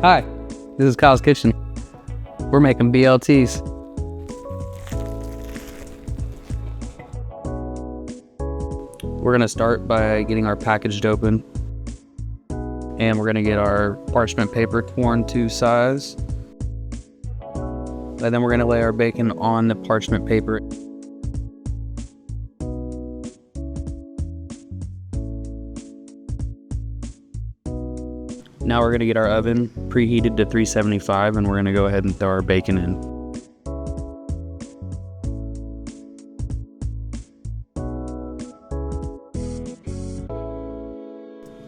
Hi, this is Kyle's Kitchen. We're making BLTs. We're gonna start by getting our package open. And we're gonna get our parchment paper torn to size. And then we're gonna lay our bacon on the parchment paper. Now we're gonna get our oven preheated to 375 and we're gonna go ahead and throw our bacon in.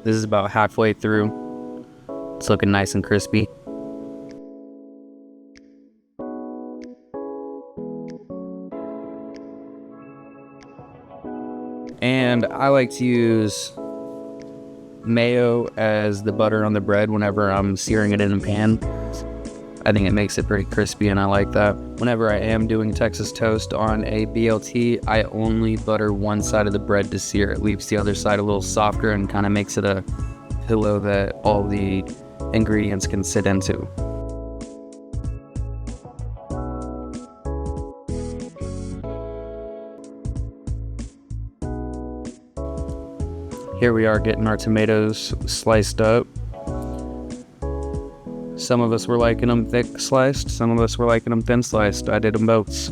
This is about halfway through. It's looking nice and crispy. And I like to use mayo as the butter on the bread whenever I'm searing it in a pan. I think it makes it pretty crispy and I like that. Whenever I am doing Texas toast on a BLT, I only butter one side of the bread to sear. It leaves the other side a little softer and kind of makes it a pillow that all the ingredients can sit into. Here we are getting our tomatoes sliced up. Some of us were liking them thick sliced, some of us were liking them thin sliced. I did them both.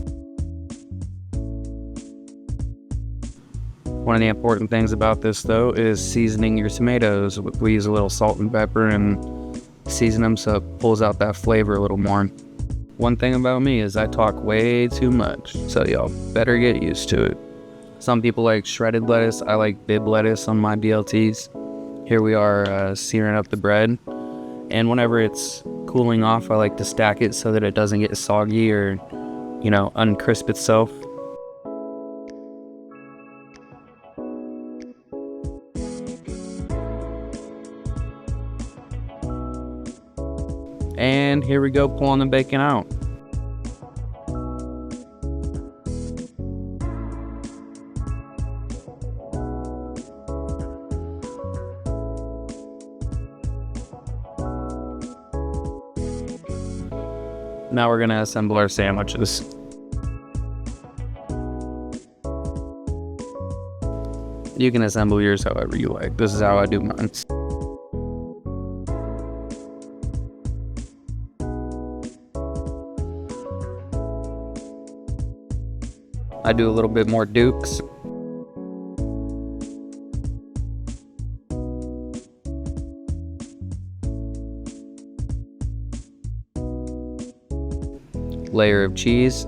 One of the important things about this though is seasoning your tomatoes. We use a little salt and pepper and season them so it pulls out that flavor a little more. One thing about me is I talk way too much, so y'all better get used to it. Some people like shredded lettuce. I like bib lettuce on my BLTs. Here we are searing up the bread. And whenever it's cooling off, I like to stack it so that it doesn't get soggy or, uncrisp itself. And here we go, pulling the bacon out. Now we're gonna assemble our sandwiches. You can assemble yours however you like. This is how I do mine. I do a little bit more Dukes. Layer of cheese.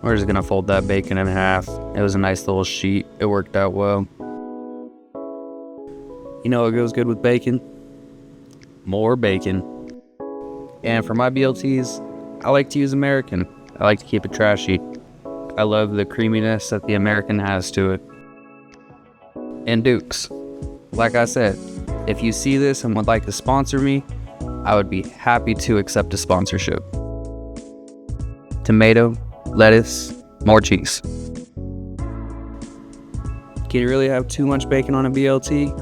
We're just gonna fold that bacon in half. It was a nice little sheet. It worked out well. You know what goes good with bacon? More bacon. And for my BLTs, I like to use American. I like to keep it trashy. I love the creaminess that the American has to it. And Dukes. Like I said, if you see this and would like to sponsor me, I would be happy to accept a sponsorship. Tomato, lettuce, more cheese. Can you really have too much bacon on a BLT?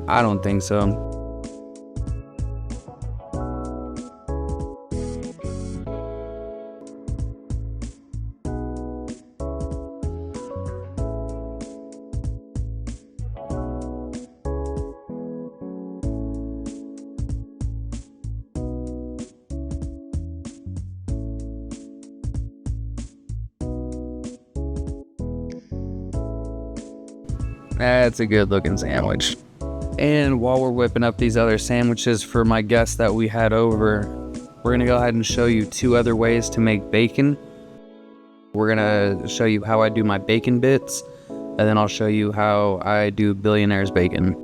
I don't think so. That's a good looking sandwich. And while we're whipping up these other sandwiches for my guests that we had over, we're gonna go ahead and show you two other ways to make bacon. We're gonna show you how I do my bacon bits, and then I'll show you how I do Billionaire's bacon.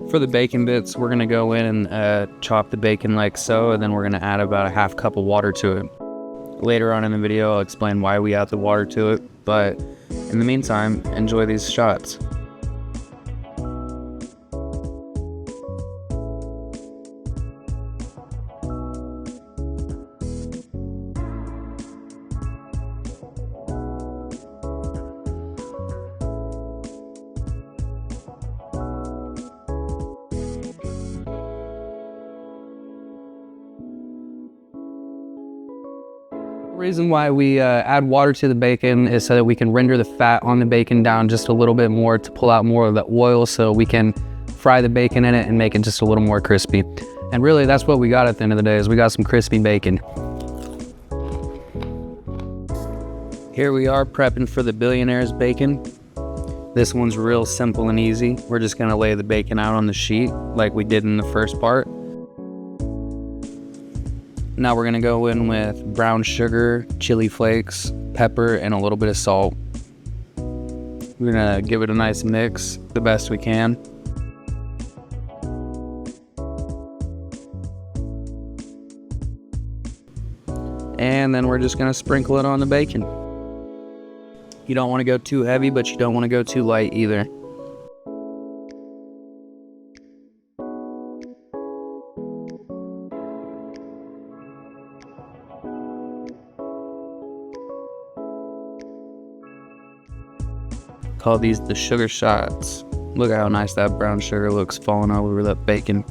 For the bacon bits, we're gonna go in and chop the bacon like so, and then we're gonna add about a half cup of water to it. Later on in the video, I'll explain why we add the water to it, but in the meantime, enjoy these shots. Reason why we add water to the bacon is so that we can render the fat on the bacon down just a little bit more to pull out more of the oil, so we can fry the bacon in it and make it just a little more crispy. And really that's what we got at the end of the day, is we got some crispy bacon. Here we are prepping for the Billionaire's bacon. This one's real simple and easy. We're just gonna lay the bacon out on the sheet like we did in the first part. Now we're gonna go in with brown sugar, chili flakes, pepper, and a little bit of salt. We're gonna give it a nice mix the best we can. And then we're just gonna sprinkle it on the bacon. You don't wanna go too heavy, but you don't wanna go too light either. Call these the sugar shots. Look how nice that brown sugar looks falling all over that bacon.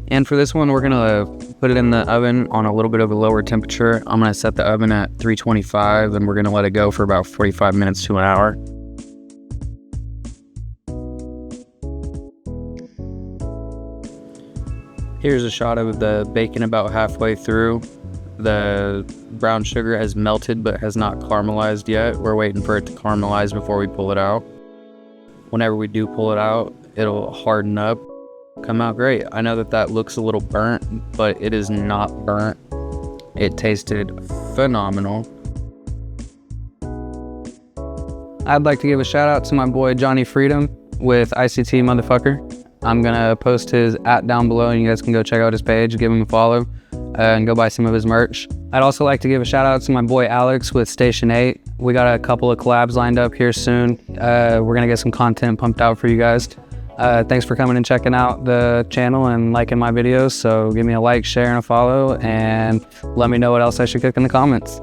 And for this one, we're gonna put it in the oven on a little bit of a lower temperature. I'm gonna set the oven at 325 and we're gonna let it go for about 45 minutes to an hour. Here's a shot of the bacon about halfway through. The brown sugar has melted but has not caramelized yet. We're waiting for it to caramelize before we pull it out. Whenever we do pull it out, it'll harden up, come out great. I know that looks a little burnt, but it is not burnt. It tasted phenomenal. I'd like to give a shout out to my boy Johnny Freedom with ICT Motherfucker. I'm gonna post his down below and you guys can go check out his page, give him a follow, and go buy some of his merch. I'd also like to give a shout out to my boy Alex with Station 8. We got a couple of collabs lined up here soon. We're gonna get some content pumped out for you guys. Thanks for coming and checking out the channel and liking my videos. So give me a like, share, and a follow, and let me know what else I should cook in the comments.